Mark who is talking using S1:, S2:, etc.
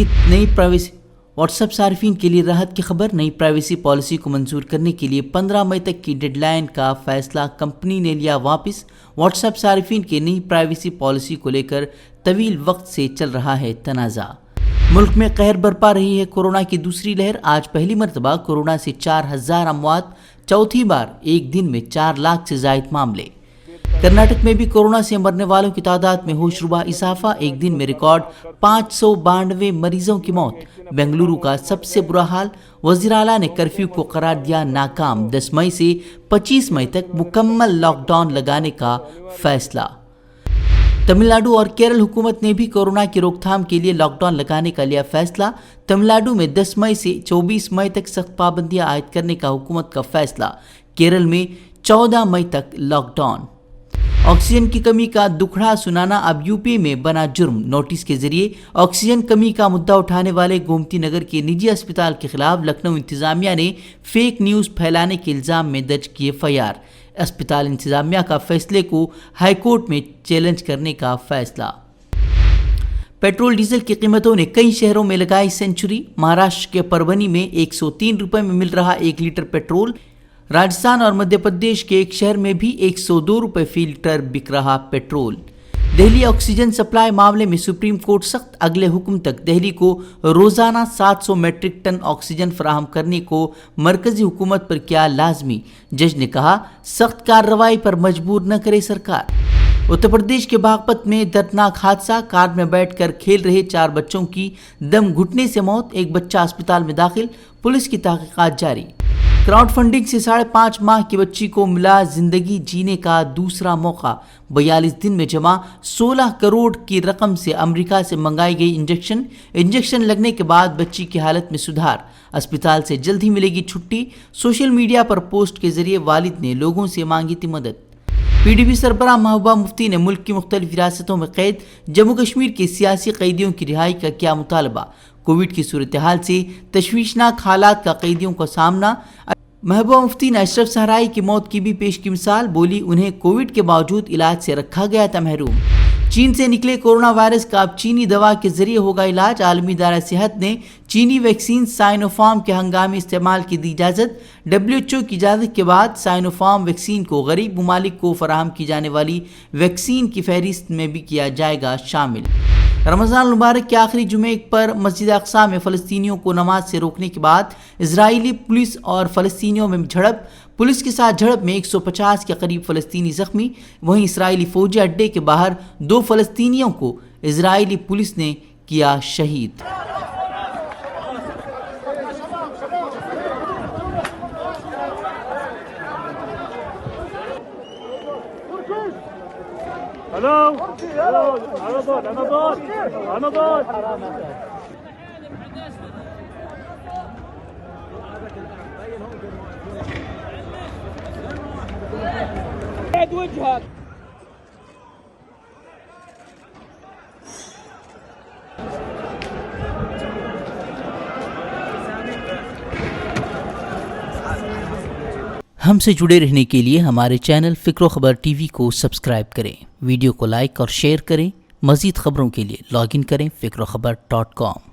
S1: WhatsApp सार्फिन के लिए राहत की खबर। नई प्राइवेसी पॉलिसी को मंजूर करने के लिए 15 मई तक की डेडलाइन का फैसला कंपनी ने लिया वापस। व्हाट्सएप सार्फिन की नई प्राइवेसी पॉलिसी को लेकर तवील वक्त से चल रहा है तनाज़ा। मुल्क में कहर बरपा रही है कोरोना की दूसरी लहर। आज पहली मरतबा कोरोना से 4000 अमवात, चौथी बार एक दिन में 4 लाख से ज़ायद मामले। कर्नाटक में भी कोरोना से मरने वालों की तादाद में होशरुबा इजाफा, एक दिन में रिकॉर्ड 592 मरीजों की मौत। बेंगलुरु का सबसे बुरा हाल, वज़ीर आला ने कर्फ्यू को करार दिया नाकाम। 10 मई से 25 मई तक मुकम्मल लॉकडाउन लगाने का फैसला। तमिलनाडु और केरल हुकूमत ने भी कोरोना की रोकथाम के लिए लॉकडाउन लगाने का लिया फैसला। तमिलनाडु में 10 मई से 24 मई तक सख्त पाबंदियां आयद करने का हुकूमत का फैसला। केरल में 14 मई तक लॉकडाउन। ऑक्सीजन की कमी का दुखड़ा सुनाना अब यूपी में बना जुर्म। नोटिस के जरिए ऑक्सीजन कमी का मुद्दा उठाने वाले गोमती नगर के निजी अस्पताल के खिलाफ लखनऊ इंतजामिया ने फेक न्यूज़ फैलाने के इल्ज़ाम में दर्ज की FIR। अस्पताल इंतजामिया का फैसले को हाईकोर्ट में चैलेंज करने का फैसला। पेट्रोल डीजल की कीमतों ने कई शहरों में लगाई सेंचुरी। महाराष्ट्र के परभनी में 103 रुपये में मिल रहा 1 लीटर पेट्रोल। राजस्थान और मध्य प्रदेश के एक शहर में भी 102 रुपये फी लीटर बिक रहा पेट्रोल। दिल्ली ऑक्सीजन सप्लाई मामले में सुप्रीम कोर्ट सख्त, अगले हुक्म तक दिल्ली को रोजाना 700 मीट्रिक टन ऑक्सीजन फराहम करने को मरकजी हुकूमत पर किया लाजमी। जज ने कहा सख्त कार्रवाई पर मजबूर न करे सरकार। उत्तर प्रदेश के बागपत में दर्दनाक हादसा, कार में बैठकर खेल रहे 4 बच्चों की दम घुटने से मौत, एक बच्चा अस्पताल में दाखिल, पुलिस की तहकीकात जारी। क्राउड फंडिंग से 5.5 माह की बच्ची को मिला जिंदगी जीने का दूसरा मौका। 42 दिन में जमा 16 करोड़ की रकम से अमेरिका से मंगाई गई इंजेक्शन लगने के बाद बच्ची की हालत में सुधार। अस्पताल से जल्द ही मिलेगी छुट्टी। सोशल मीडिया पर पोस्ट के जरिए वालिद ने लोगों से मांगी थी मदद। PDP सरबराह महबूबा मुफ्ती ने मुल्क की मुख्तलिफ रियासतों में कैद जम्मू कश्मीर के सियासी कैदियों की रिहाई का किया मुतालबा। कोविड की सूरत हाल से तशवीशनाक हालात का कैदियों का सामना। महबूबा मुफ्ती ने अशरफ सहराई की मौत की भी पेश की मिसाल, बोली उन्हें कोविड के बावजूद इलाज से रखा गया था महरूम। चीन से निकले कोरोना वायरस का अब चीनी दवा के जरिए होगा इलाज। आलमी इदारा सेहत ने चीनी वैक्सीन साइनोफार्म के हंगामी इस्तेमाल की दी इजाज़त। WHO की इजाज़त के बाद साइनोफार्म वैक्सीन को गरीब ममालिक को फराहम की जाने वाली वैक्सीन की फहरिस्त में भी किया जाएगा शामिल। रमज़ान मुबारक के आखिरी जुमे पर मस्जिद अक्सा में फ़लस्तीनियों को नमाज से रोकने के बाद इजरायली पुलिस और फ़लस्तीनियों में झड़प। पुलिस के साथ झड़प में 150 के करीब फ़लस्तीनी ज़ख्मी। वहीं इजरायली फ़ौजी अड्डे के बाहर 2 फ़लस्तीनियों को इजरायली पुलिस ने किया शहीद। हमसे जुड़े रहने के लिए हमारे चैनल फ़िक्र खबर TV को सब्सक्राइब करें, वीडियो को लाइक और शेयर करें। मज़ीद खबरों के लिए लॉगिन करें फ़िक्रखबर.com।